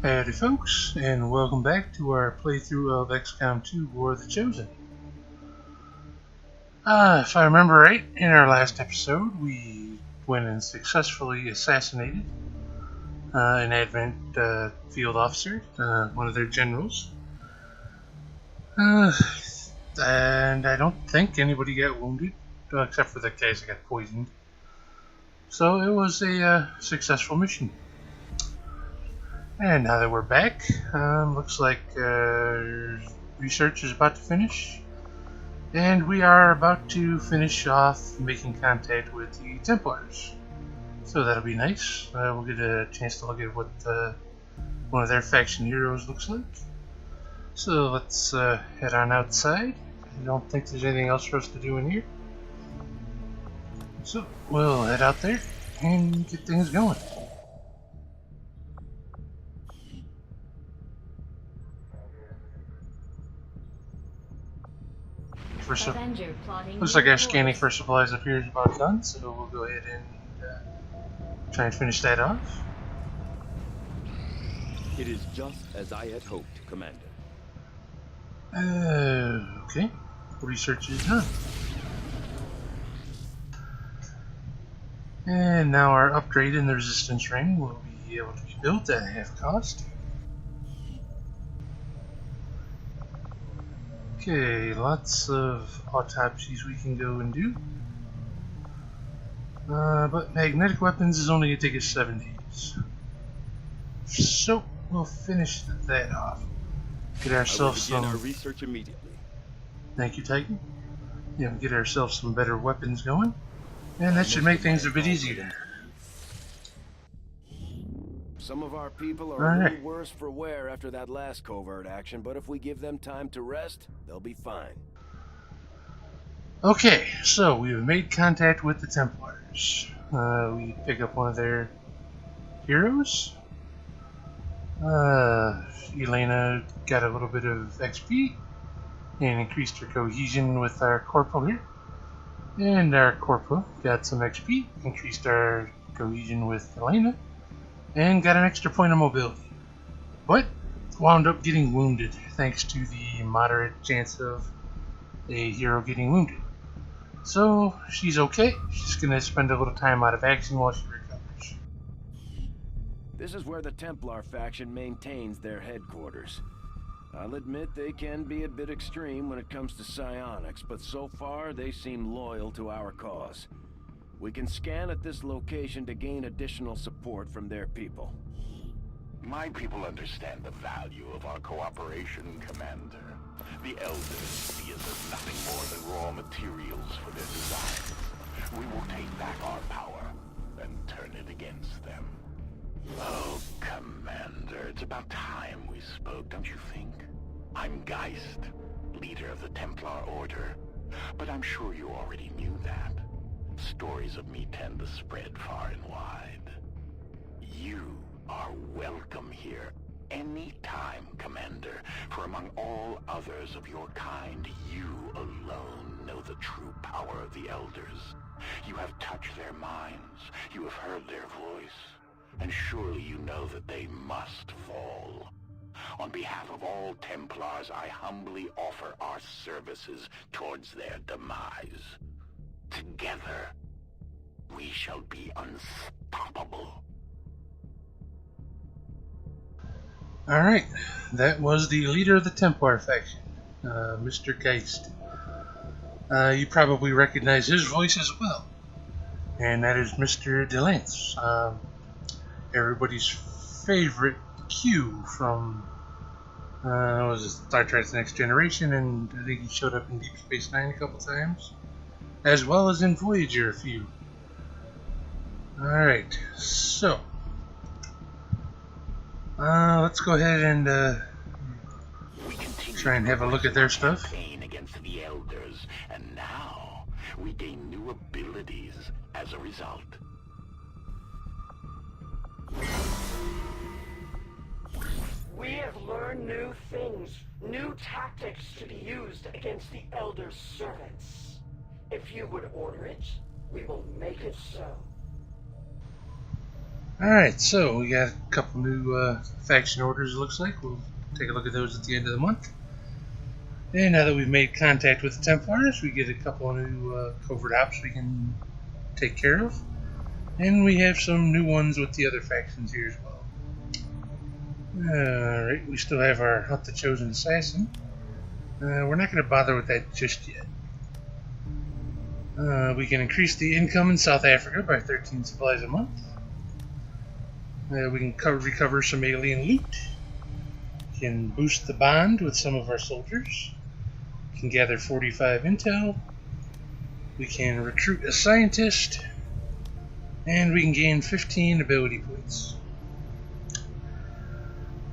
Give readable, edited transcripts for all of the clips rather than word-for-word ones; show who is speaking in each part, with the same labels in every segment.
Speaker 1: Howdy folks, and welcome back to our playthrough of XCOM 2 War of the Chosen. If I remember right, in our last episode we went and successfully assassinated an Advent field officer, one of their generals. And I don't think anybody got wounded, except for the guys that got poisoned. So it was a successful mission. And now that we're back, looks like research is about to finish. And we are about to finish off making contact with the Templars. So that'll be nice. We'll get a chance to look at what one of their faction heroes looks like. So let's head on outside. I don't think there's anything else for us to do in here. So we'll head out there and get things going. Looks like our scanning for supplies up here is about done, so we'll go ahead and try and finish that off.
Speaker 2: It is just as I had hoped, Commander.
Speaker 1: Okay. Research is done. And now our upgrade in the resistance ring will be able to be built at half cost. Okay, lots of autopsies we can go and do. But magnetic weapons is only going to take us 7 days. So, we'll finish that off. Get ourselves some...
Speaker 2: our research immediately.
Speaker 1: Thank you, Titan. Yeah, get ourselves some better weapons going. And that should make things a bit easier.
Speaker 3: Some of our people are a little worse for wear after that last covert action, but if we give them time to rest, they'll be fine.
Speaker 1: Okay, so we've made contact with the Templars. We pick up one of their heroes. Elena got a little bit of XP and increased her cohesion with our corporal here. And our corporal got some XP, increased our cohesion with Elena, and got an extra point of mobility. But wound up getting wounded thanks to the moderate chance of a hero getting wounded. So she's okay. She's gonna spend a little time out of action while she recovers.
Speaker 3: This is where the Templar faction maintains their headquarters. I'll admit they can be a bit extreme when it comes to psionics, but so far they seem loyal to our cause. We can scan at this location to gain additional support from their people.
Speaker 4: My people understand the value of our cooperation, Commander. The Elders see us as nothing more than raw materials for their designs. We will take back our power and turn it against them. Oh, Commander, it's about time we spoke, don't you think? I'm Geist, leader of the Templar Order, but I'm sure you already knew that. Stories of me tend to spread far and wide. You are welcome here anytime, Commander, for among all others of your kind, you alone know the true power of the Elders. You have touched their minds, you have heard their voice, and surely you know that they must fall. On behalf of all Templars, I humbly offer our services towards their demise. Together, we shall be unstoppable.
Speaker 1: Alright, that was the leader of the Templar faction, Mr. Geist. You probably recognize his voice as well, and that is Mr. DeLance, everybody's favorite Q from was it Star Trek Next Generation, and I think he showed up in Deep Space Nine a couple times, as well as in Voyager a few. Alright, so let's go ahead and try and have a look at their stuff.
Speaker 4: Against the Elders, and now we gain new abilities as a result.
Speaker 5: We have learned new things, new tactics to be used against the Elder's servants. If you would order it, we will make it so.
Speaker 1: Alright, so we got a couple new faction orders, it looks like. We'll take a look at those at the end of the month. And now that we've made contact with the Templars, we get a couple of new covert ops we can take care of. And we have some new ones with the other factions here as well. Alright, we still have our Hunt the Chosen Assassin. We're not going to bother with that just yet. We can increase the income in South Africa by 13 supplies a month. We can recover some alien loot. We can boost the bond with some of our soldiers. We can gather 45 intel. We can recruit a scientist. And we can gain 15 ability points.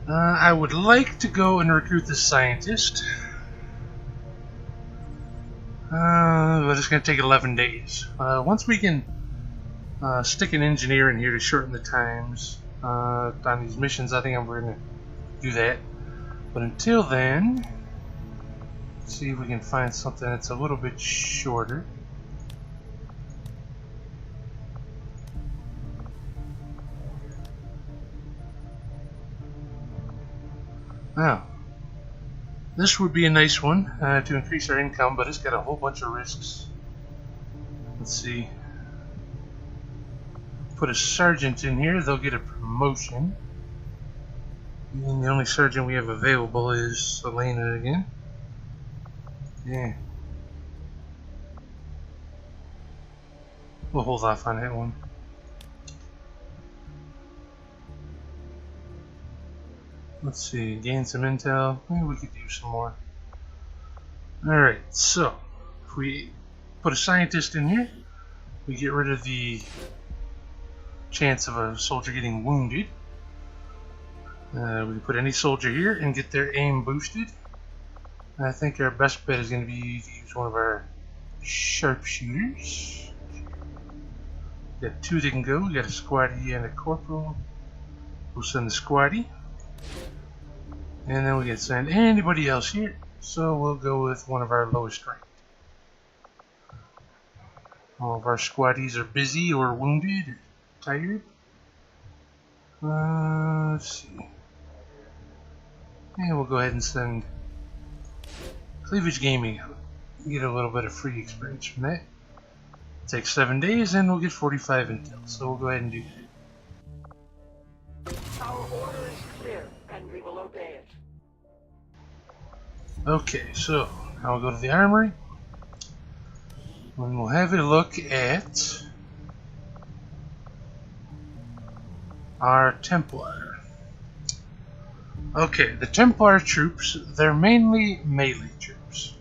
Speaker 1: I would like to go and recruit the scientist. But it's going to take 11 days. Once we can stick an engineer in here to shorten the times on these missions, I think we're going to do that. But until then, let's see if we can find something that's a little bit shorter. Oh. This would be a nice one to increase our income, but it's got a whole bunch of risks. Let's see. Put a sergeant in here, they'll get a promotion. And the only sergeant we have available is Elena again. Yeah. We'll hold off on that one. Let's see, gain some intel. Maybe we could use some more. Alright, so if we put a scientist in here, we get rid of the chance of a soldier getting wounded. We can put any soldier here and get their aim boosted. I think our best bet is going to be to use one of our sharpshooters. We got two that can go. We got a squaddie and a corporal. We'll send the squaddie. And then we can send anybody else here. So we'll go with one of our lowest ranked. All of our squaddies are busy or wounded or tired. Let's see. And we'll go ahead and send Cleavage Gaming out. Get a little bit of free experience from that. Takes 7 days and we'll get 45 intel. So we'll go ahead and do that.
Speaker 5: Our order is clear, and we will obey it.
Speaker 1: Okay, so now we'll go to the armory. And we'll have a look at our Templar. Okay, the Templar troops, they're mainly melee troops.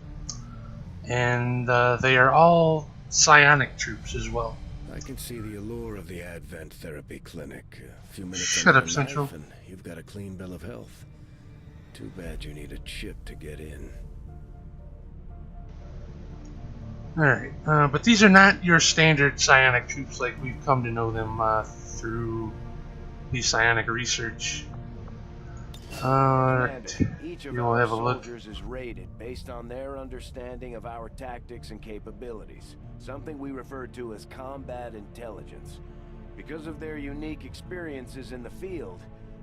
Speaker 1: And they are all psionic troops as well.
Speaker 3: I can see the allure of the Advent Therapy Clinic. A few minutes
Speaker 1: Shut
Speaker 3: under
Speaker 1: up,
Speaker 3: the
Speaker 1: Central.
Speaker 3: knife and you've got a clean bill of health. Too bad you need a chip to get in.
Speaker 1: Alright, but these are not your standard psionic troops like we've come to know them through the psionic research. Alright,
Speaker 3: Commander, each of
Speaker 1: we will
Speaker 3: our
Speaker 1: have a look.
Speaker 3: soldiers is rated based on their understanding of our tactics and capabilities, something we refer to as combat intelligence. Because of their unique experiences in the field,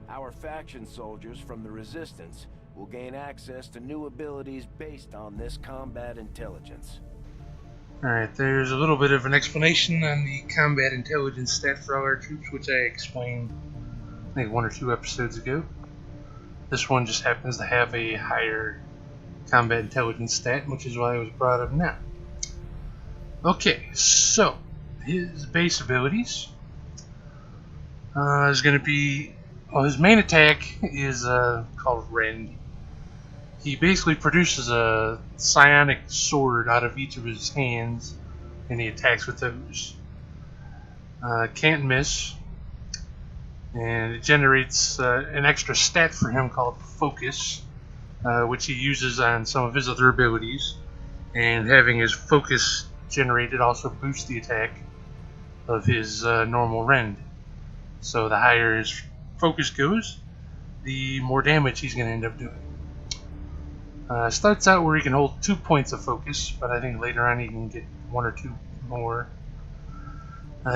Speaker 3: our faction soldiers from the Resistance will gain access to new abilities based on this combat intelligence.
Speaker 1: Alright, there's a little bit of an explanation on the combat intelligence stat for all our troops, which I explained, I think, 1 or 2 episodes ago. This one just happens to have a higher combat intelligence stat, which is why it was brought up now. Okay, so his base abilities is going to be, well, his main attack is called Rend. He basically produces a psionic sword out of each of his hands, and he attacks with those. Can't miss, and it generates an extra stat for him called Focus, which he uses on some of his other abilities. And having his Focus generated also boosts the attack of his normal Rend. So the higher his Focus goes, the more damage he's going to end up doing. Starts out where he can hold 2 points of focus, but I think later on he can get 1 or 2 more.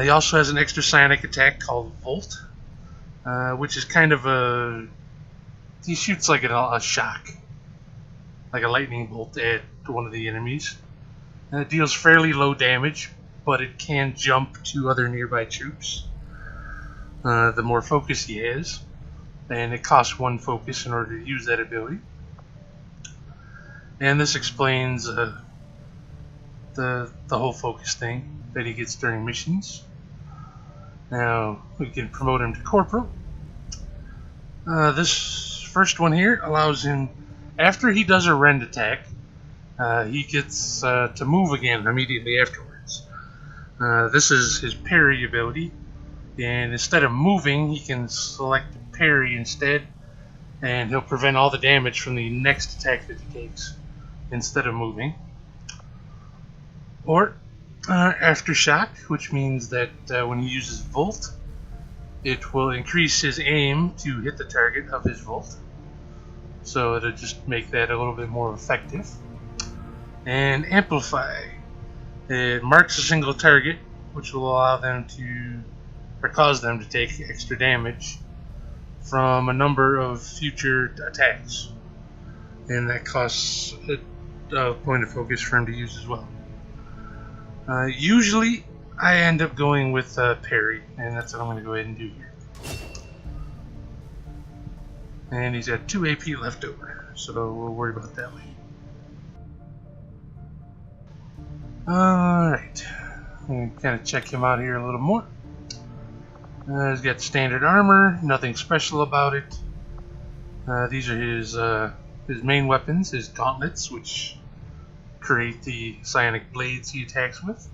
Speaker 1: He also has an extra psionic attack called Volt, which is kind of he shoots like a shock, like a lightning bolt at one of the enemies. And it deals fairly low damage, but it can jump to other nearby troops the more focus he has, and it costs 1 focus in order to use that ability. And this explains the whole focus thing that he gets during missions. Now we can promote him to corporal. This first one here allows him, after he does a rend attack, he gets to move again immediately afterwards. This is his parry ability, and instead of moving, he can select parry instead, and he'll prevent all the damage from the next attack that he takes instead of moving. Or aftershock, which means that when he uses volt, it will increase his aim to hit the target of his volt, so it'll just make that a little bit more effective. And amplify, it marks a single target, which will allow them to, or cause them to take extra damage from a number of future attacks, and that costs a point of focus for him to use as well. Usually I end up going with parry, and that's what I'm going to go ahead and do here. And he's got 2 AP left over, so we'll worry about that later. Alright, I'm kind of check him out here a little more. He's got standard armor, nothing special about it. These are his main weapons, his gauntlets, which create the psionic blades he attacks with.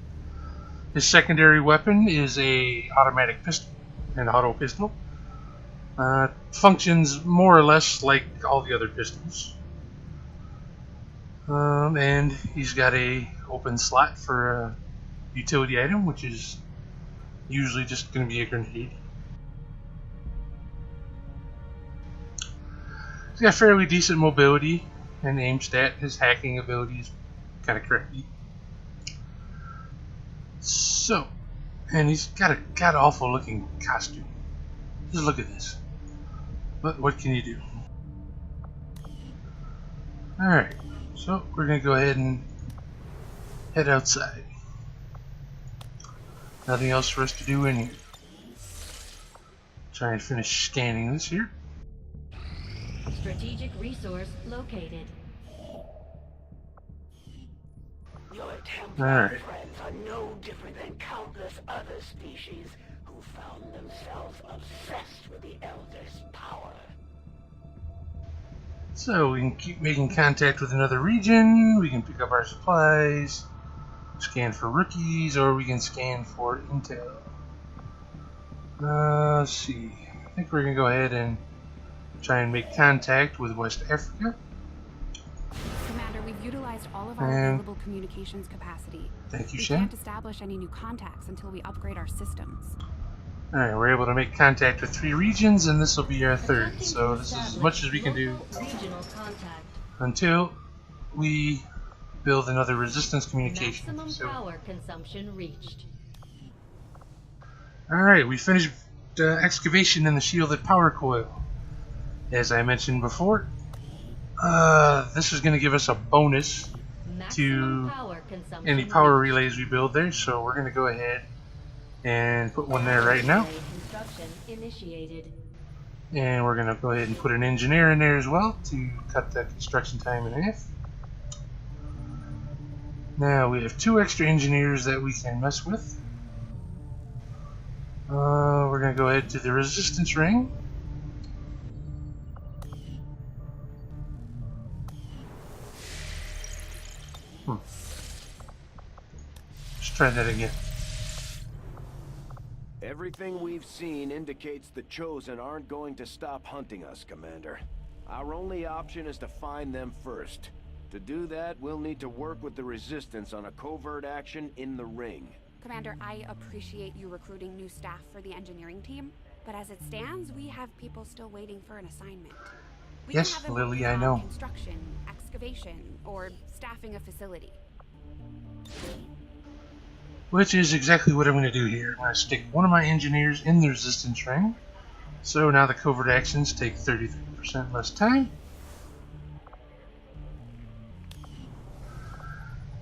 Speaker 1: His secondary weapon is a automatic pistol, an auto pistol. Functions more or less like all the other pistols. And he's got a open slot for a utility item, which is usually just going to be a grenade. He's got fairly decent mobility and aim stat. His hacking ability is kind of crappy. So, and he's got a god-awful looking costume. Just look at this. But what can you do? Alright, so we're going to go ahead and head outside. Nothing else for us to do in here. Try and finish scanning this here.
Speaker 6: Strategic resource located.
Speaker 5: Your Templar friends are no different than countless other species who found themselves obsessed with the Elder's power.
Speaker 1: So we can keep making contact with another region, we can pick up our supplies, scan for rookies, or we can scan for intel. Let's see. I think we're going to go ahead and try and make contact with West Africa.
Speaker 7: Commander, we've utilized all of our available communications capacity.
Speaker 1: Thank you,
Speaker 7: We
Speaker 1: Shen.
Speaker 7: can't establish any new contacts until we upgrade our systems.
Speaker 1: Alright, we're able to make contact with 3 regions, and this will be our 3rd. So this is as much as we can do
Speaker 6: Regional contact.
Speaker 1: until we build another resistance communication.
Speaker 6: Maximum power consumption reached.
Speaker 1: Alright, we finished excavation in the shielded power coil. As I mentioned before, this is going to give us a bonus to any power relays we build there, so we're going to go ahead and put one there right now.
Speaker 6: Construction initiated.
Speaker 1: And we're going to go ahead and put an engineer in there as well to cut the construction time in half. Now we have 2 extra engineers that we can mess with. We're going to go ahead to the resistance ring. Let's try that again.
Speaker 3: Everything we've seen indicates the Chosen aren't going to stop hunting us, Commander. Our only option is to find them first. To do that, we'll need to work with the Resistance on a covert action in the ring.
Speaker 7: Commander, I appreciate you recruiting new staff for the engineering team, but as it stands, we have people still waiting for an assignment. We
Speaker 1: Yes,
Speaker 7: can have them
Speaker 1: Lily,
Speaker 7: working
Speaker 1: I
Speaker 7: on
Speaker 1: know.
Speaker 7: Construction, excavation, or staffing a facility.
Speaker 1: Which is exactly what I'm going to do here. I'm going to stick one of my engineers in the resistance ring, So now the covert actions take 33% less time.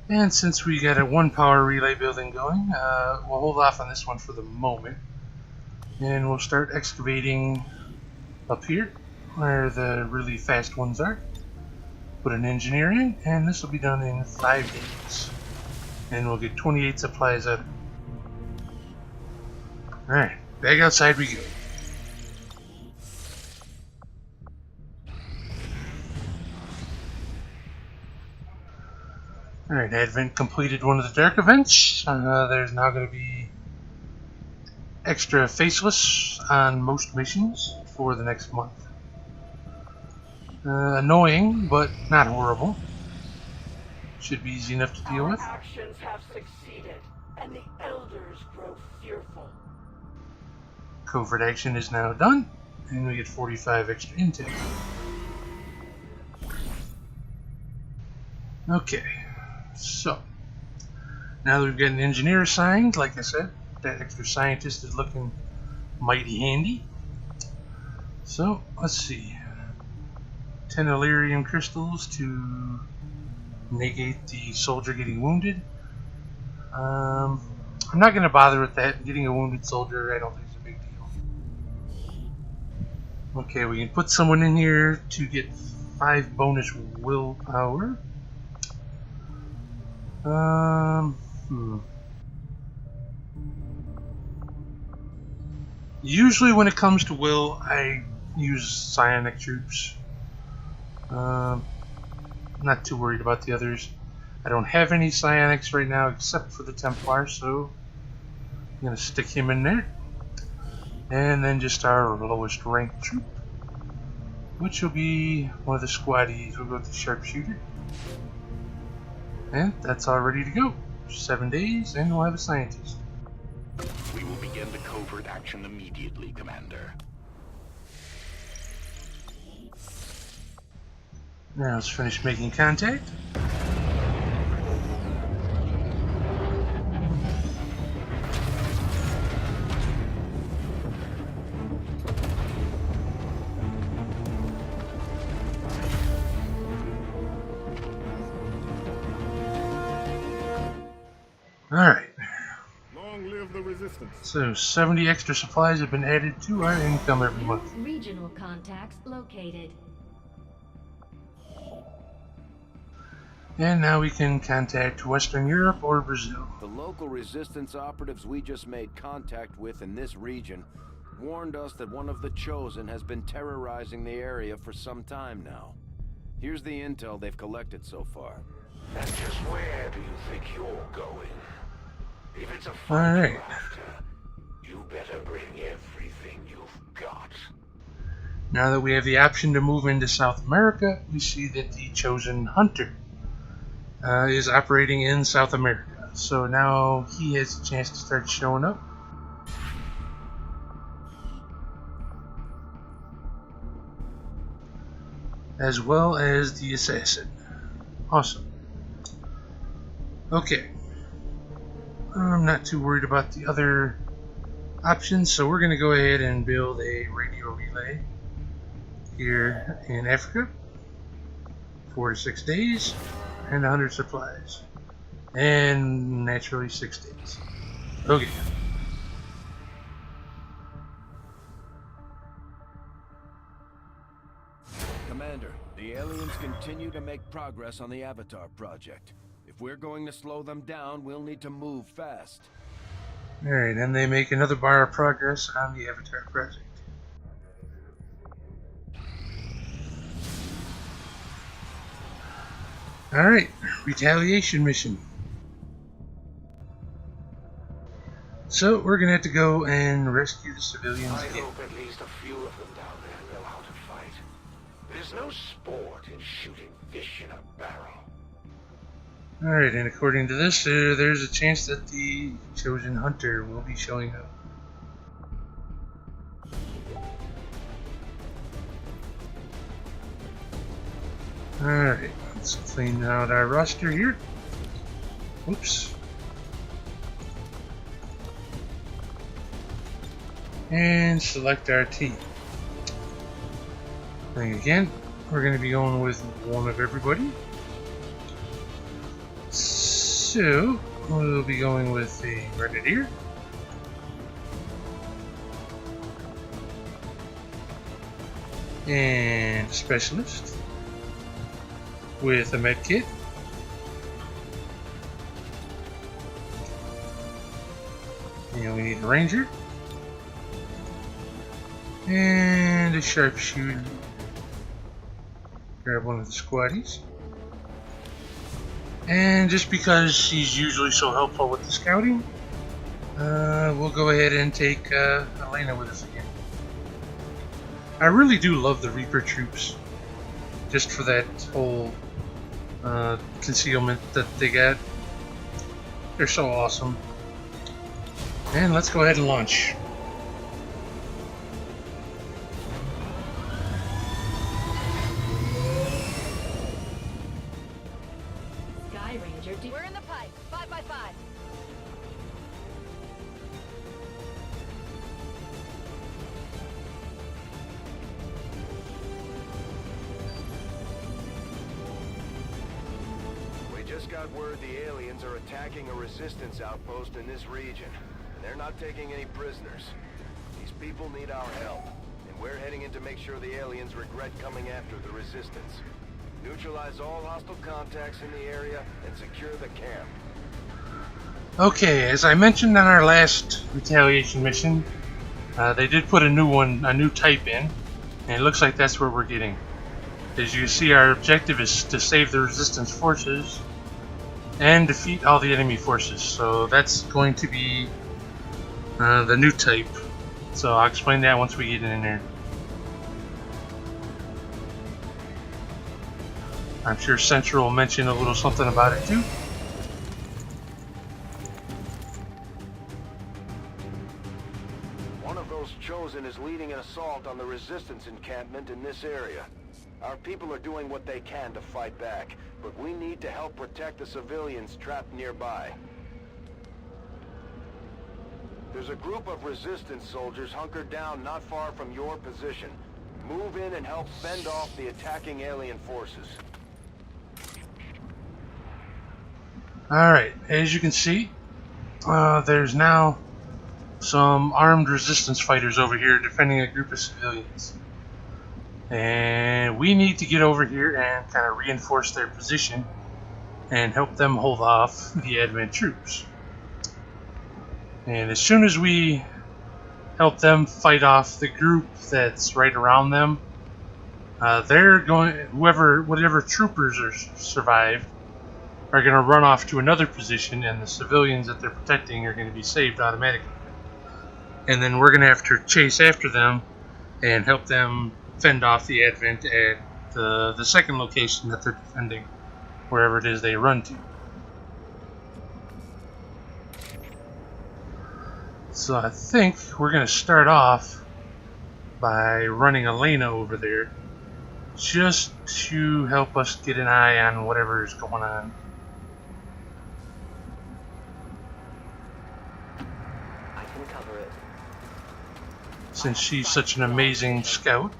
Speaker 1: And since we got a 1 power relay building going, we'll hold off on this one for the moment. And we'll start excavating up here, where the really fast ones are. Put an engineer in, and this will be done in 5 days. And we'll get 28 supplies out of it. Alright, back outside we go. Alright, Advent completed one of the dark events. There's now going to be extra faceless on most missions for the next month. Annoying, but not horrible. Should be easy enough to deal with.
Speaker 5: Our actions have succeeded, and the elders grow fearful.
Speaker 1: Covert action is now done, and we get 45 extra intel. Okay, so now that we've got an engineer assigned, like I said, that extra scientist is looking mighty handy. So let's see, 10 Illyrium crystals to negate the soldier getting wounded. I'm not going to bother with that. Getting a wounded soldier, I don't think is a big deal. Okay, we can put someone in here to get 5 bonus willpower. Usually when it comes to will, I use psionic troops. Not too worried about the others. I don't have any psionics right now except for the Templar, so I'm going to stick him in there. And then just our lowest ranked troop, which will be one of the squaddies. We'll go with the sharpshooter. And that's all ready to go. 7 days, and we'll have a scientist.
Speaker 4: We will begin the covert action immediately, Commander.
Speaker 1: Now let's finish making contact. Alright.
Speaker 8: Long live the resistance.
Speaker 1: So 70 extra supplies have been added to our income every month.
Speaker 6: Regional contacts located.
Speaker 1: And now we can contact Western Europe or Brazil.
Speaker 3: The local resistance operatives we just made contact with in this region warned us that one of the Chosen has been terrorizing the area for some time now. Here's the intel they've collected so far.
Speaker 4: And just where do you think you're going? If it's a
Speaker 1: All
Speaker 4: fight
Speaker 1: right.
Speaker 4: you're after, you better bring everything you've got.
Speaker 1: Now that we have the option to move into South America, we see that the Chosen Hunter is operating in South America. So now he has a chance to start showing up. As well as the assassin. Awesome. Okay. I'm not too worried about the other options, so we're going to go ahead and build a radio relay here in Africa. 4 to 6 days and 100 supplies. And naturally 6 days. Okay.
Speaker 3: Commander, the aliens continue to make progress on the Avatar project. If we're going to slow them down, we'll need to move fast.
Speaker 1: Alright, and they make another bar of progress on the Avatar project. Alright, Retaliation mission. So, we're gonna have to go and rescue the civilians
Speaker 4: I
Speaker 1: again.
Speaker 4: hope at least a few of them down there know how to fight. There's no sport in shooting fish in a barrel.
Speaker 1: Alright, and according to this, there's a chance that the Chosen Hunter will be showing up. Alright, let's clean out our roster here. Oops. and select our team. And again, we're going to be going with one of everybody. So we'll be going with the Grenadier. And a Specialist with a med kit. And we need a Ranger. And a Sharpshooter. Grab one of the squaddies. And just because she's usually so helpful with the scouting, we'll go ahead and take Elena with us again. I really do love the Reaper troops, just for that whole concealment that they got. They're so awesome. And let's go ahead and launch.
Speaker 6: Sky Ranger,
Speaker 9: We're in the pipe. 5x5.
Speaker 3: We just got word the aliens are attacking a resistance outpost in this region. And they're not taking any prisoners. These people need our help. And we're heading in to make sure the aliens regret coming after the resistance. Neutralize all hostile contacts in the area and secure the camp.
Speaker 1: Okay, as I mentioned on our last Retaliation mission, they did put a new type in, and it looks like that's where we're getting. As you see, our objective is to save the resistance forces and defeat all the enemy forces. So that's going to be the new type. So I'll explain that once we get in there. I'm sure Central will mention a little something about it too.
Speaker 3: One of those chosen is leading an assault on the resistance encampment in this area. Our people are doing what they can to fight back, but we need to help protect the civilians trapped nearby. There's a group of resistance soldiers hunkered down not far from your position. Move in and help fend off the attacking alien forces.
Speaker 1: Alright, as you can see, there's now some armed resistance fighters over here defending a group of civilians. And we need to get over here and kind of reinforce their position and help them hold off the advent troops. And as soon as we help them fight off the group that's right around them, they're going, whatever troopers are survived are going to run off to another position, and the civilians that they're protecting are going to be saved automatically. And then we're going to have to chase after them and help them fend off the advent at the second location that they're defending, wherever it is they run to. So I think we're going to start off by running Elena over there, just to help us get an eye on whatever is going on.
Speaker 5: I can cover it.
Speaker 1: Since she's such an amazing scout.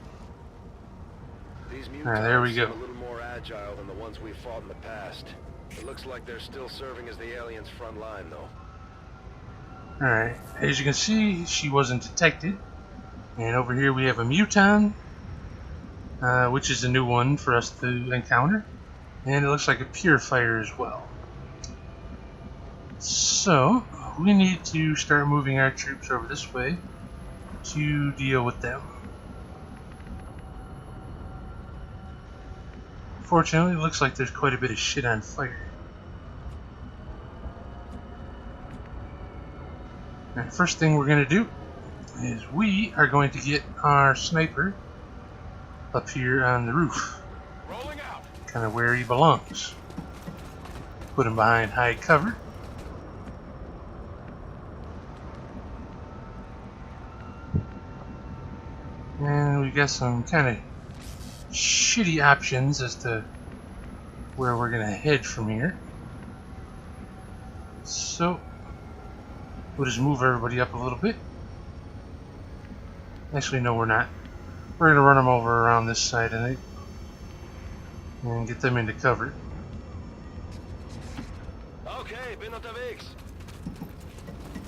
Speaker 3: These
Speaker 1: Alright, there we go.
Speaker 3: seem a little more agile than the ones we fought in the past. It looks like they're still serving as the aliens' front line, though.
Speaker 1: Alright, as you can see, she wasn't detected. And over here we have a Muton, which is a new one for us to encounter. And it looks like a Purifier as well. So, we need to start moving our troops over this way to deal with them. Fortunately, it looks like there's quite a bit of shit on fire. And the first thing we're going to do is we are going to get our sniper up here on the roof.
Speaker 3: Rolling out.
Speaker 1: Kind of where he belongs. Put him behind high cover. And we got some kind of shitty options as to where we're going to head from here. So we'll just move everybody up a little bit. Actually, no, we're not. We're going to run them over around this side, I think. And get them into cover.
Speaker 3: Okay, bin unterwegs.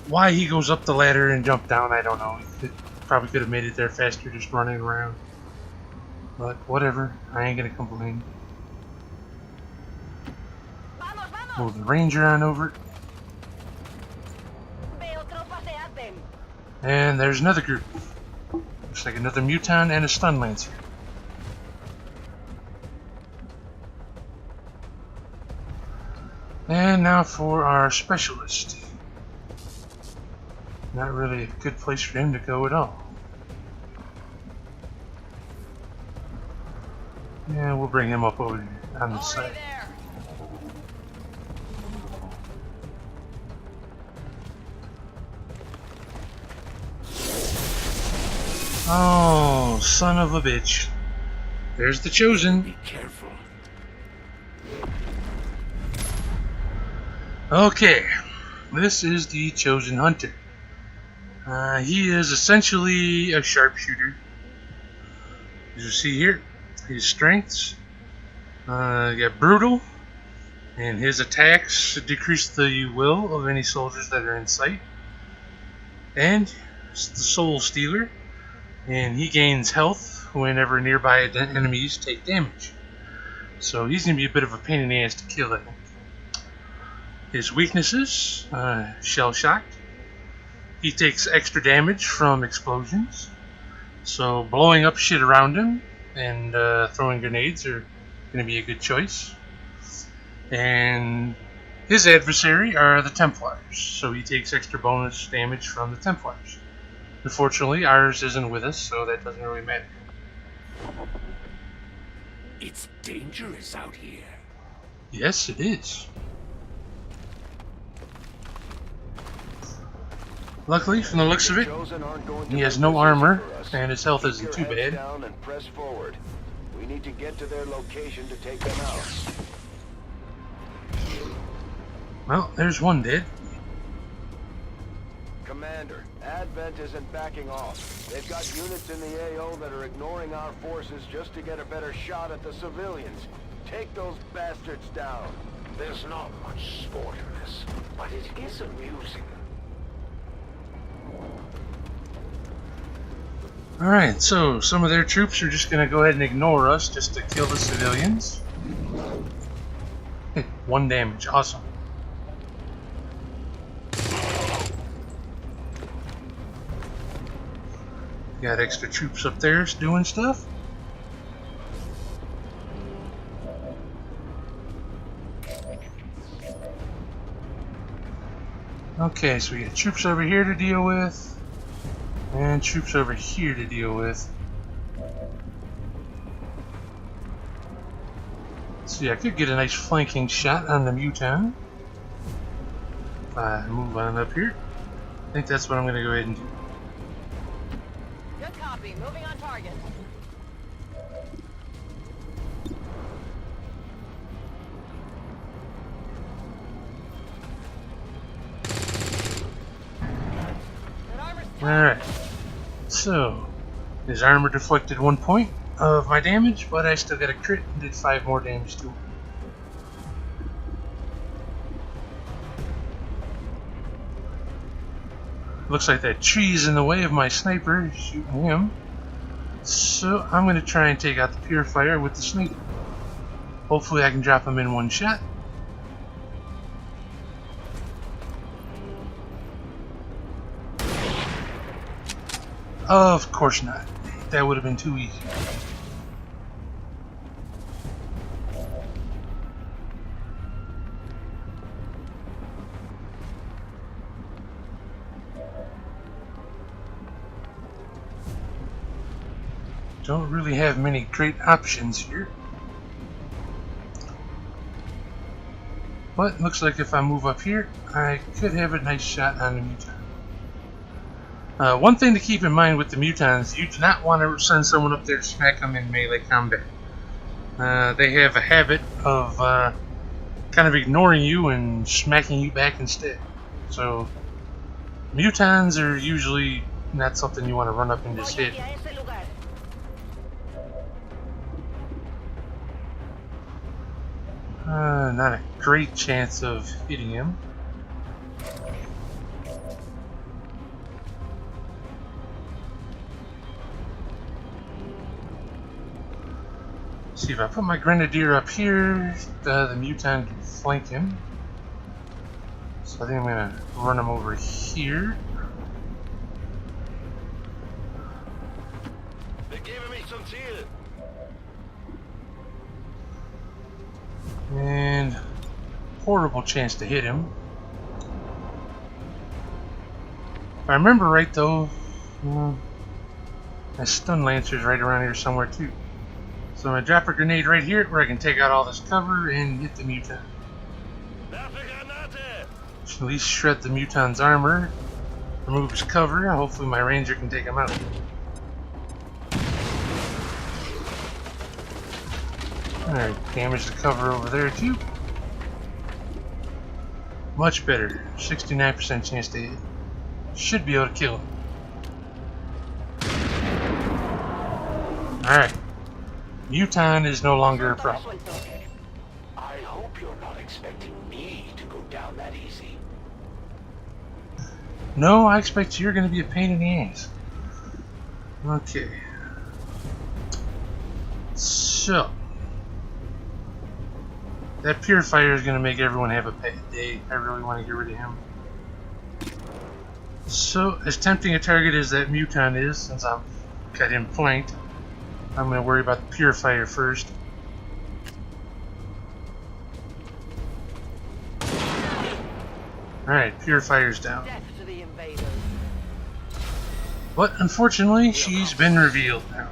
Speaker 1: Why he goes up the ladder and jump down, I don't know. He probably could have made it there faster just running around. But whatever, I ain't going to complain. Move the ranger on over. And there's another group. Looks like another Muton and a Stun Lancer. And now for our specialist. Not really a good place for him to go at all. Yeah, we'll bring him up over here on the side. Oh, son of a bitch. There's the Chosen.
Speaker 4: Be careful.
Speaker 1: Okay, this is the Chosen Hunter. He is essentially a sharpshooter. As you see here, his strengths. Got brutal, and his attacks decrease the will of any soldiers that are in sight. And it's the Soul Stealer, and he gains health whenever nearby enemies take damage. So he's going to be a bit of a pain in the ass to kill, I think. His weaknesses, shell-shocked. He takes extra damage from explosions. So blowing up shit around him and throwing grenades are going to be a good choice. And his adversary are the Templars. So he takes extra bonus damage from the Templars. Unfortunately, ours isn't with us, so that doesn't really matter.
Speaker 4: It's dangerous out here.
Speaker 1: Yes, it is. Luckily, from the looks of it, he has no armor, and his health isn't too bad.
Speaker 3: And press forward. We need to get to their location to take them out.
Speaker 1: Well, there's one dead.
Speaker 3: Commander, Advent isn't backing off. They've got units in the AO that are ignoring our forces just to get a better shot at the civilians. Take those bastards down.
Speaker 4: There's not much sport in this, but it is amusing.
Speaker 1: Alright, so some of their troops are just going to go ahead and ignore us just to kill the civilians. Hey, 1 damage, awesome. Got extra troops up there doing stuff. Okay, so we got troops over here to deal with. And troops over here to deal with. So yeah, I could get a nice flanking shot on the Muton. If I move on up here. I think that's what I'm going to go ahead and do.
Speaker 9: Good copy. Moving on target.
Speaker 1: Alright. So, his armor deflected 1 point of my damage, but I still got a crit and did 5 more damage to him. Looks like that tree's in the way of my sniper shooting him. So I'm going to try and take out the Purifier with the sniper. Hopefully I can drop him in 1 shot. Of course not. That would have been too easy. Don't really have many great options here. But looks like if I move up here, I could have a nice shot on the Muton. One thing to keep in mind with the Mutons, you do not want to send someone up there to smack them in melee combat. They have a habit of kind of ignoring you and smacking you back instead. So, Mutons are usually not something you want to run up and just hit.
Speaker 9: Voy hacia ese lugar.
Speaker 1: Not a great chance of hitting him. See, if I put my grenadier up here, the mutant can flank him. So I think I'm gonna run him over here.
Speaker 3: They're giving me some Ziel.
Speaker 1: And horrible chance to hit him. If I remember right though, my stun lancer's right around here somewhere too. So I'm gonna drop a grenade right here where I can take out all this cover and hit the mutant. At least shred the mutant's armor, remove his cover, and hopefully my ranger can take him out. Alright, damage the cover over there too. Much better. 69% chance to hit. Should be able to kill him. Alright. Mutant is no longer a problem.
Speaker 4: I hope you're not expecting me to go down that easy.
Speaker 1: No, I expect you're going to be a pain in the ass. Okay. So. That purifier is going to make everyone have a bad day. I really want to get rid of him. So, as tempting a target as that mutant is, since I've got him flanked, I'm going to worry about the purifier first. Alright, purifier's down.
Speaker 9: Death to the invaders.
Speaker 1: But unfortunately, she's been revealed now.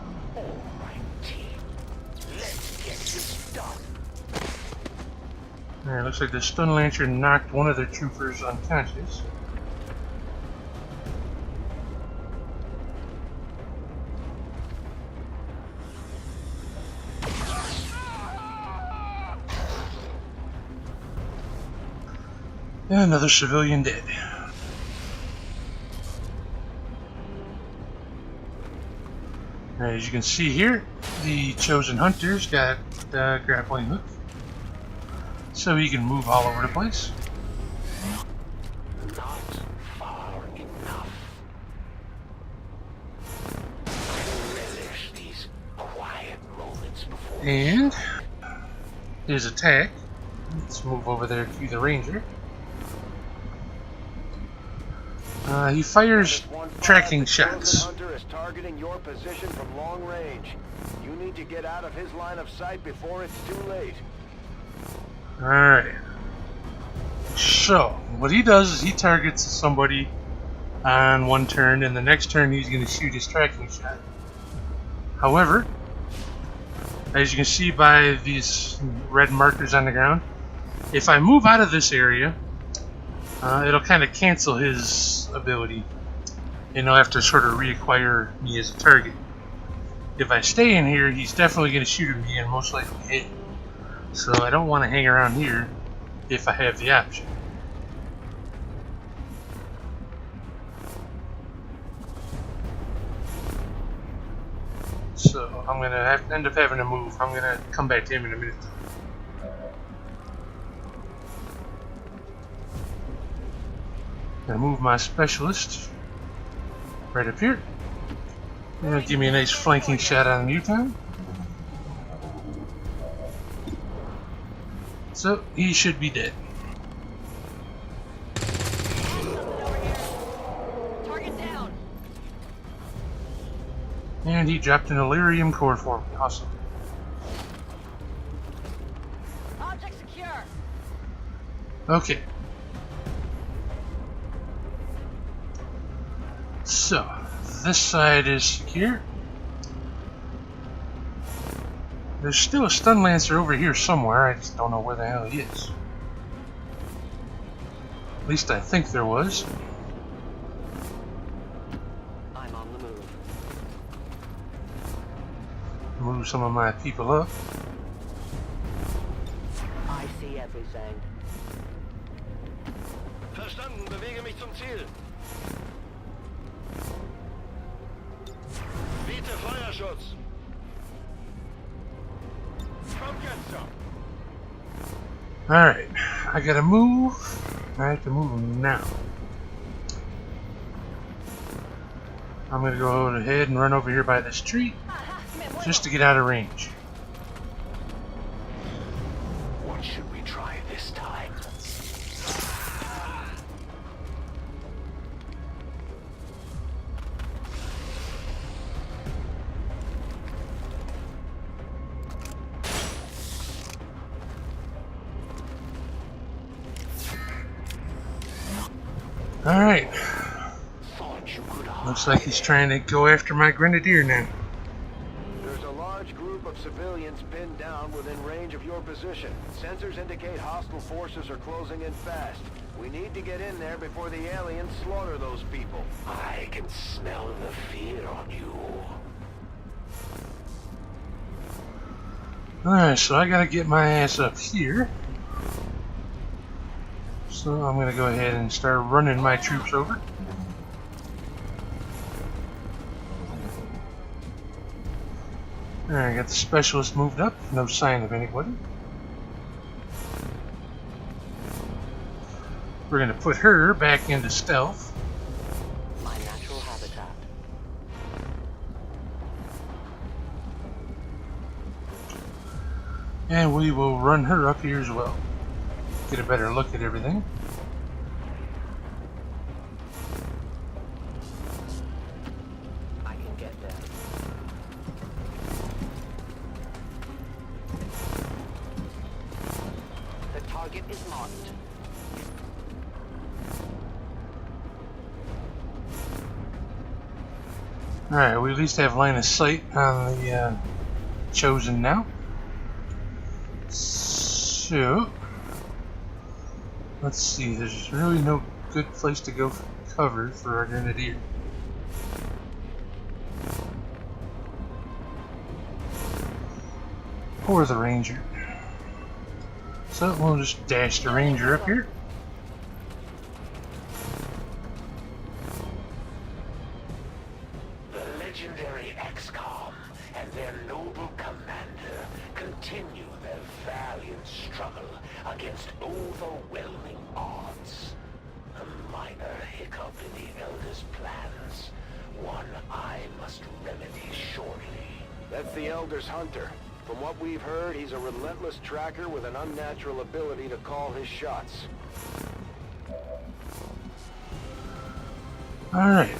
Speaker 1: Alright, looks like the stun lancer knocked one of their troopers unconscious. And another civilian dead. Alright, as you can see here, the chosen hunter's got the grappling hook, so he can move all over the place.
Speaker 4: Not far enough. Relish these quiet moments before.
Speaker 1: And his attack. Let's move over there to the ranger. He fires tracking shots.
Speaker 3: Hunter is targeting your position from long range. You need to get out of his line of sight before it's too late.
Speaker 1: Alright. So, what he does is he targets somebody on one turn, and the next turn he's going to shoot his tracking shot. However, as you can see by these red markers on the ground, if I move out of this area, it'll kind of cancel his ability, and he'll have to sort of reacquire me as a target. If I stay in here, he's definitely going to shoot at me and most likely hit. So I don't want to hang around here if I have the option. So I'm going to end up having to move. I'm going to come back to him in a minute. Gonna move my specialist right up here. Gonna give me a nice flanking shot on the mutant. So he should be dead.
Speaker 9: Target down.
Speaker 1: And he dropped an Illyrium core for me. Awesome.
Speaker 9: Object secure.
Speaker 1: Okay. So, this side is secure. There's still a stun lancer over here somewhere, I just don't know where the hell he is. At least I think there was.
Speaker 9: I'm on the move.
Speaker 1: Move some of my people up.
Speaker 9: I see everything.
Speaker 3: Verstanden, bewege mich zum Ziel. Mutterschutz. Come get some.
Speaker 1: Alright, I gotta move. I have to move now. I'm gonna go ahead and run over here by this tree just to get out of range.
Speaker 4: What should we try this time?
Speaker 1: Alright. Looks like he's trying to go after my grenadier now.
Speaker 3: There's a large group of civilians pinned down within range of your position. Sensors indicate hostile forces are closing in fast. We need to get in there before the aliens slaughter those people.
Speaker 4: I can smell the fear on you.
Speaker 1: Alright, so I gotta get my ass up here. So I'm gonna go ahead and start running my troops over. Alright, got the specialist moved up. No sign of anybody. We're gonna put her back into stealth.
Speaker 5: My natural habitat.
Speaker 1: And we will run her up here as well. Get a better look at everything.
Speaker 5: I can get there. The target is marked.
Speaker 1: Alright, we at least have line of sight on the Chosen now. So, let's see, there's really no good place to go for cover for our grenadier. Or the ranger. So we'll just dash the ranger up here.
Speaker 4: The legendary XCOM and their noble commander continue their valiant struggle against overwhelming odds. A minor hiccup in the Elder's plans, one I must remedy shortly.
Speaker 3: That's the Elder's hunter. From what we've heard, he's a relentless tracker with an unnatural ability to call his shots.
Speaker 1: Alright.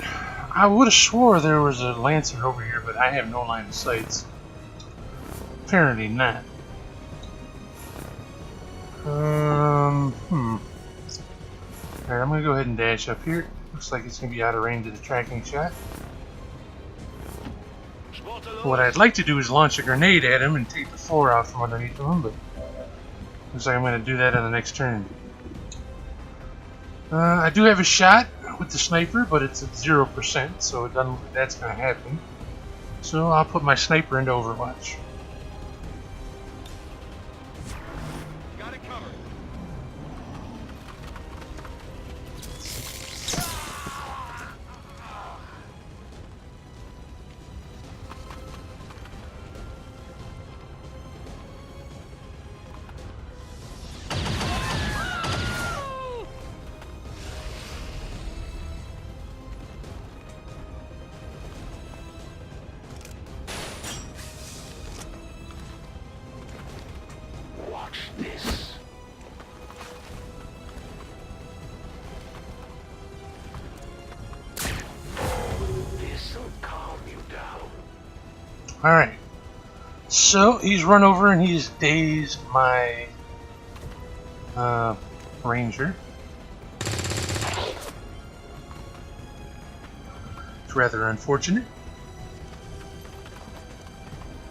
Speaker 1: I would have swore there was a Lancer over here, but I have no line of sight. Apparently not. Alright, I'm gonna go ahead and dash up here. Looks like it's gonna be out of range of the tracking shot. What I'd like to do is launch a grenade at him and take the floor out from underneath him, but looks like I'm gonna do that on the next turn. I do have a shot with the sniper, but it's at 0%, so it doesn't look like that's gonna happen. So I'll put my sniper into Overwatch.
Speaker 3: Got it covered.
Speaker 4: Watch this. This'll calm you down.
Speaker 1: Alright. So he's run over and he's dazed my ranger. It's rather unfortunate.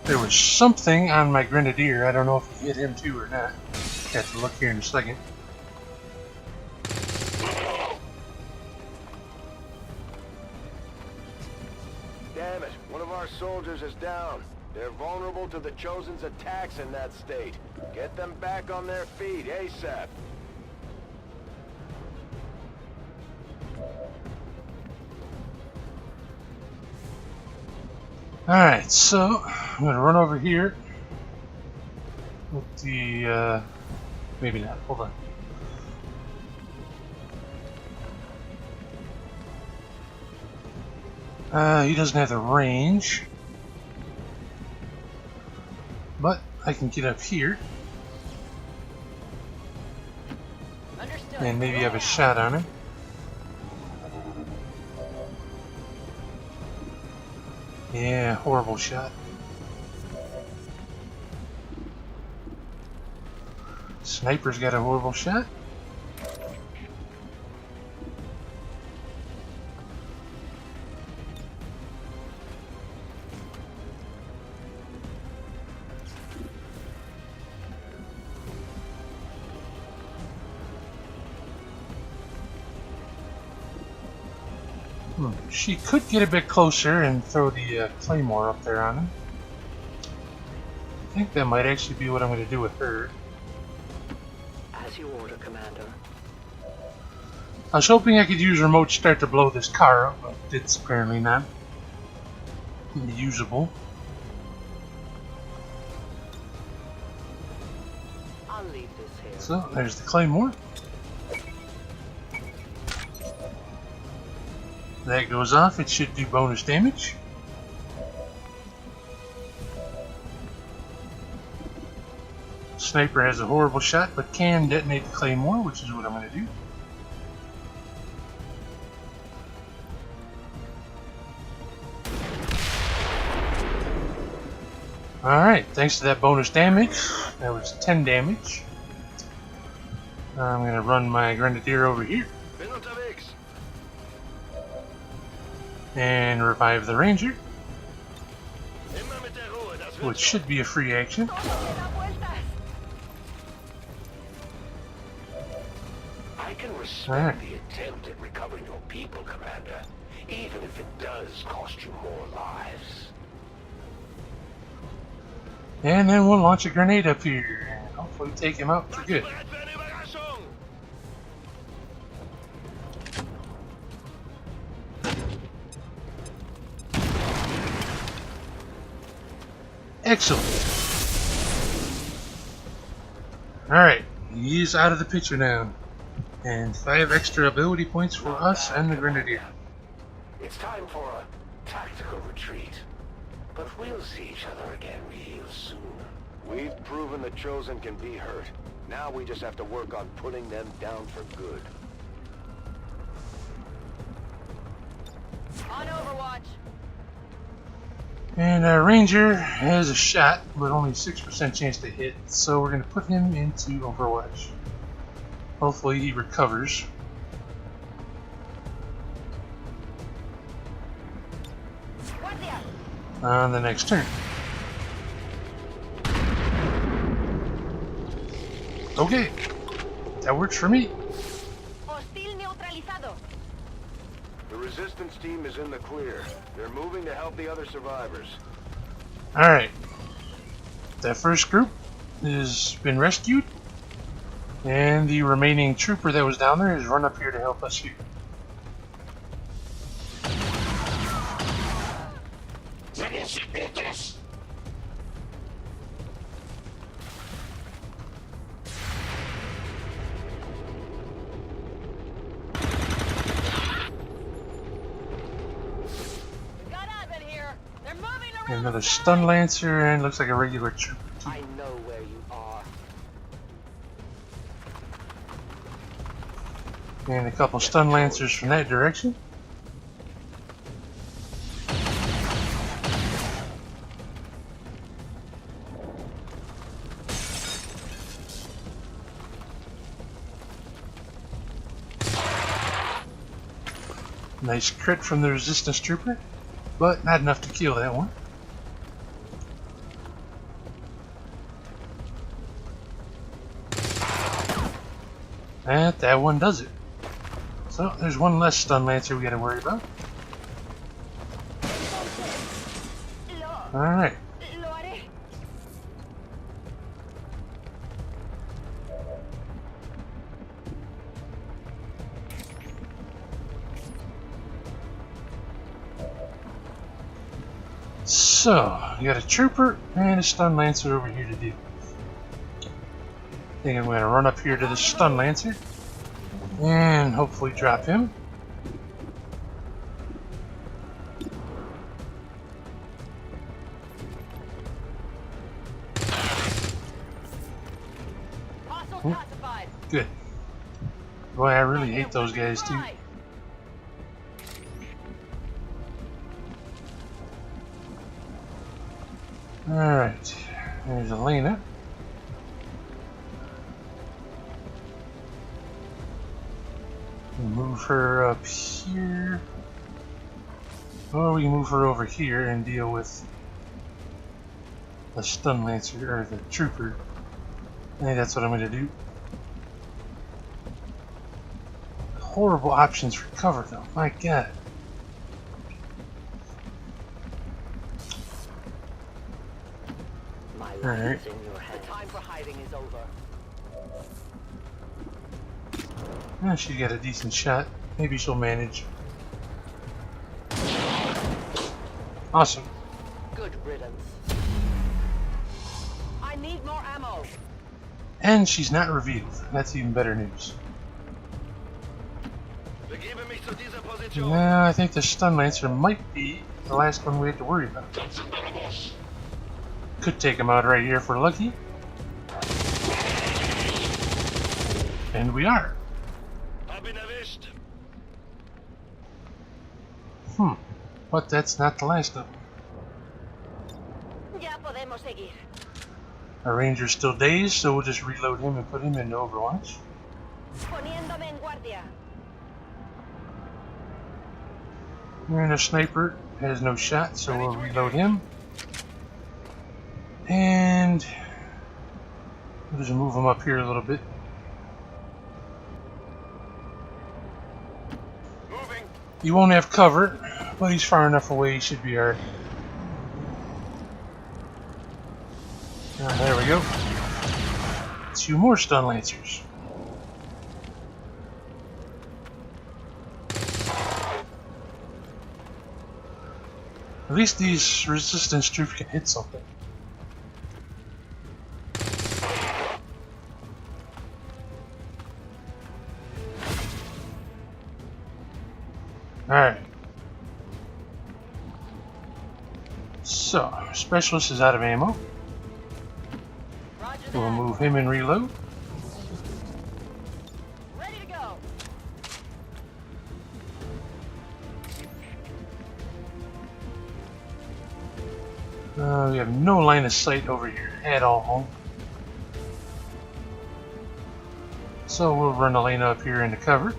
Speaker 1: There was something on my grenadier. I don't know if it hit him too or not. Have to look here in a second.
Speaker 3: Damn it, one of our soldiers is down. They're vulnerable to the Chosen's attacks in that state. Get them back on their feet, ASAP.
Speaker 1: Alright, so I'm gonna run over here with the maybe not, hold on. He doesn't have the range, but I can get up here
Speaker 9: Understood.
Speaker 1: and maybe have a shot on him. Yeah, horrible shot. Sniper's got a horrible shot. She could get a bit closer and throw the claymore up there on him. I think that might actually be what I'm going to do with her.
Speaker 5: As you order, Commander.
Speaker 1: I was hoping I could use remote start to blow this car up, but it's apparently not usable.
Speaker 5: I'll leave this here.
Speaker 1: So there's the claymore. That goes off, it should do bonus damage. Sniper has a horrible shot, but can detonate the claymore, which is what I'm going to do. Alright, thanks to that bonus damage, that was 10 damage. I'm going to run my Grenadier over here and revive the Ranger, which should be a free action.
Speaker 4: I can respect the attempt at recovering your people, Commander, even if it does cost you more lives.
Speaker 1: And then we'll launch a grenade up here and hopefully take him out for good. Excellent. Alright, he's out of the picture now. And 5 extra ability points for us and the Grenadier.
Speaker 4: It's time for a tactical retreat. But we'll see each other again real soon.
Speaker 3: We've proven the Chosen can be hurt. Now we just have to work on putting them down for good.
Speaker 9: On Overwatch.
Speaker 1: And our Ranger has a shot, but only 6% chance to hit, so we're going to put him into Overwatch. Hopefully he recovers. On the next turn. Okay, that works for me.
Speaker 9: Hostil neutralizado.
Speaker 3: The resistance team is in the clear. They're moving to help the other survivors.
Speaker 1: Alright. That first group has been rescued. And the remaining trooper that was down there has run up here to help us here. Another stun lancer and looks like a regular trooper.
Speaker 5: I know where you are.
Speaker 1: And a couple stun lancers from that direction. Nice crit from the resistance trooper, but not enough to kill that one. And that one does it. So there's one less stun lancer we gotta worry about. Alright. So, we got a trooper and a stun lancer over here to deal with. I think I'm going to run up here to the stun lancer and hopefully drop him. Good. Boy, I really hate those guys too. Alright, there's Elena. We'll move her up here. Or we can move her over here and deal with the stun lancer, or the trooper. I think that's what I'm going to do. Horrible options for cover though, my god. Alright.
Speaker 9: The time for hiding is over.
Speaker 1: Well, she got a decent shot. Maybe she'll manage. Awesome.
Speaker 9: Good riddance. I need more ammo.
Speaker 1: And she's not revealed. That's even better news. Now I think the stun lancer might be the last one we have to worry about. Could take him out right here if we're lucky. And we are. But that's not the last of them. Our ranger's still dazed, so we'll just reload him and put him into Overwatch. And a sniper has no shot, so we'll reload him. And we'll just move him up here a little bit. He won't have cover, but he's far enough away, he should be alright. There we go. 2 more stun lancers. At least these resistance troops can hit something. Alright. So, our specialist is out of ammo. We'll move him and reload.
Speaker 9: Ready to go.
Speaker 1: We have no line of sight over here at all. So we'll run Elena up here into cover.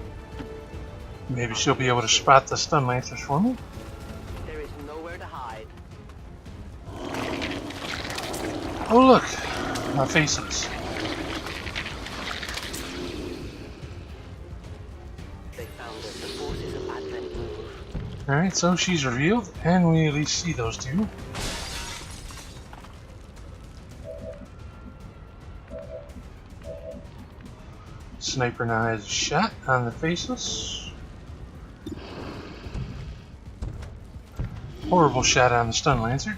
Speaker 1: Maybe she'll be able to spot the stun lancers for me.
Speaker 9: There is nowhere to hide.
Speaker 1: Oh look! My faces.
Speaker 9: They found that the forces of Advent move.
Speaker 1: Alright, so she's revealed, and we at least see those two. Sniper now has a shot on the faceless. Horrible shot on the stun lancer.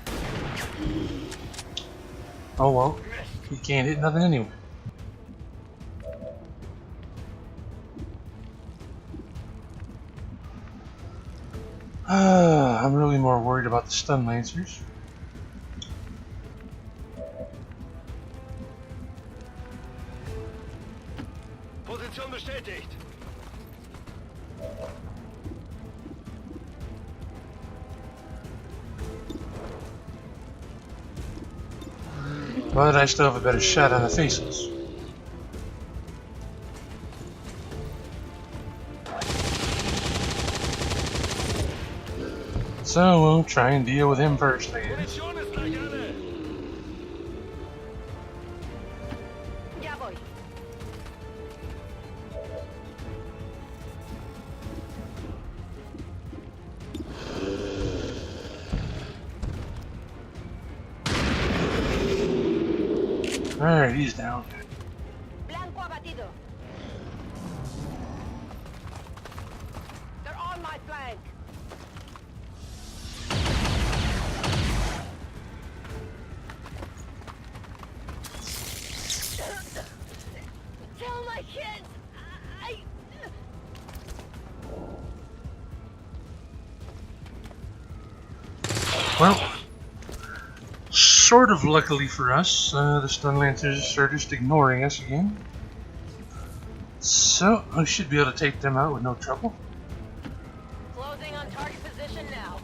Speaker 1: Oh well, he can't hit nothing anyway. I'm really more worried about the stun lancers.
Speaker 3: Position bestätigt.
Speaker 1: But I still have a better shot on the faces. So we'll try and deal with him first, I guess.
Speaker 9: Ya voy.
Speaker 1: Alright, he's down.
Speaker 9: Blanco abatido. They're on my flank.
Speaker 1: Well, sort of luckily for us, the stun lancers are just ignoring us again. So, we should be able to take them out with no trouble.
Speaker 9: Closing on target position now.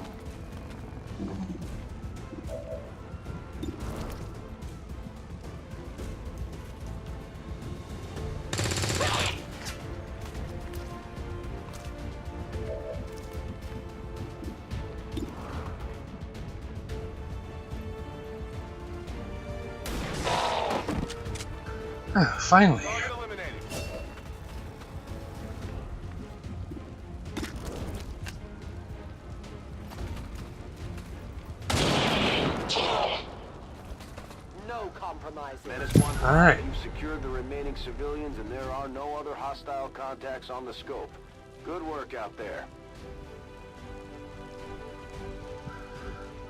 Speaker 1: Finally.
Speaker 9: No compromises.
Speaker 3: Menace 1,
Speaker 1: All right.
Speaker 3: you've secured the remaining civilians and there are no other hostile contacts on the scope. Good work out there.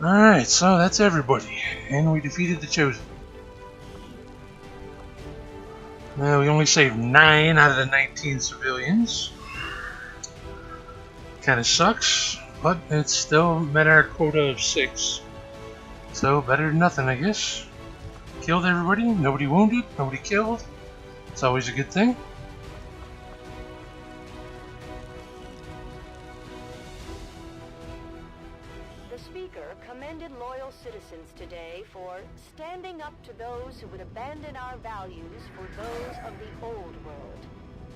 Speaker 1: Alright, so that's everybody. And we defeated the Chosen. We only saved 9 out of the 19 civilians. Kinda sucks, but it still met our quota of 6. So better than nothing, I guess. Killed everybody, nobody wounded, nobody killed. It's always a good thing.
Speaker 10: The speaker commended loyal citizens today for standing up to those who would abandon our values for those of the old world.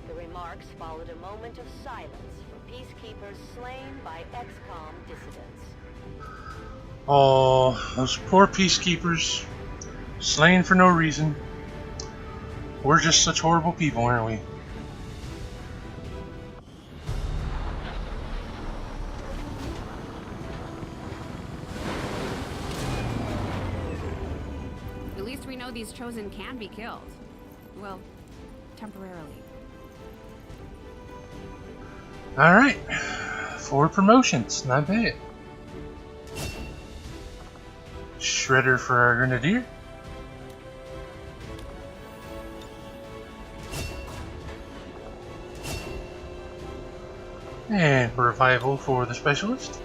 Speaker 10: The remarks followed a moment of silence for peacekeepers slain by XCOM dissidents.
Speaker 1: Oh, those poor peacekeepers, slain for no reason. We're just such horrible people, aren't we?
Speaker 7: At least we know these Chosen can be killed. Well, temporarily.
Speaker 1: Alright, 4 promotions, not bad. Shredder for our Grenadier. And Revival for the Specialist.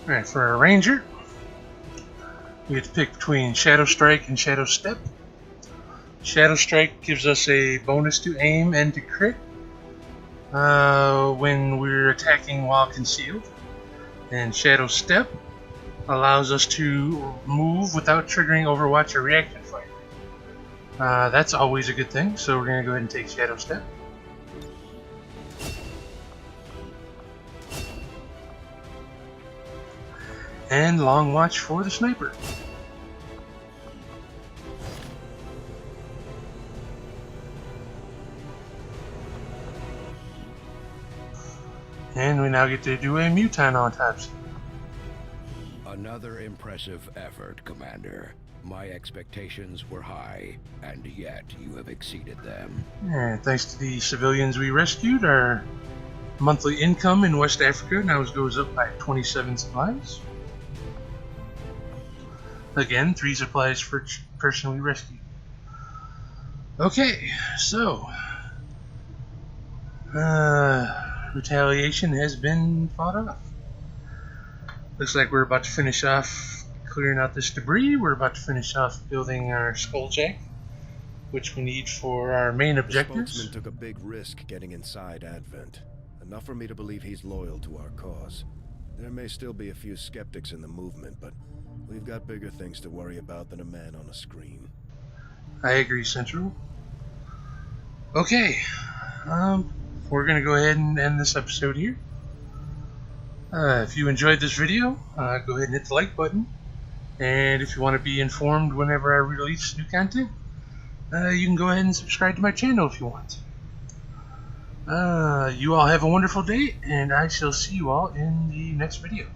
Speaker 1: Alright, for our Ranger, we get to pick between Shadow Strike and Shadow Step. Shadow Strike gives us a bonus to aim and to crit when we're attacking while concealed. And Shadow Step allows us to move without triggering Overwatch or reaction fire. That's always a good thing, so we're going to go ahead and take Shadow Step. And Long Watch for the Sniper. And we now get to do a Mutant Autopsy.
Speaker 11: Another impressive effort, Commander. My expectations were high, and yet you have exceeded them.
Speaker 1: And thanks to the civilians we rescued, our monthly income in West Africa now goes up by 27 supplies. Again, 3 supplies for each person we rescued. Okay, so Retaliation has been fought off. Looks like we're about to finish off clearing out this debris. We're about to finish off building our Skulljack, which we need for our main objectives.
Speaker 12: The spokesman took a big risk getting inside Advent. Enough for me to believe he's loyal to our cause. There may still be a few skeptics in the movement, but we've got bigger things to worry about than a man on a screen.
Speaker 1: I agree, Central. Okay, we're going to go ahead and end this episode here. If you enjoyed this video, go ahead and hit the like button. And if you want to be informed whenever I release new content, you can go ahead and subscribe to my channel if you want. You all have a wonderful day, and I shall see you all in the next video.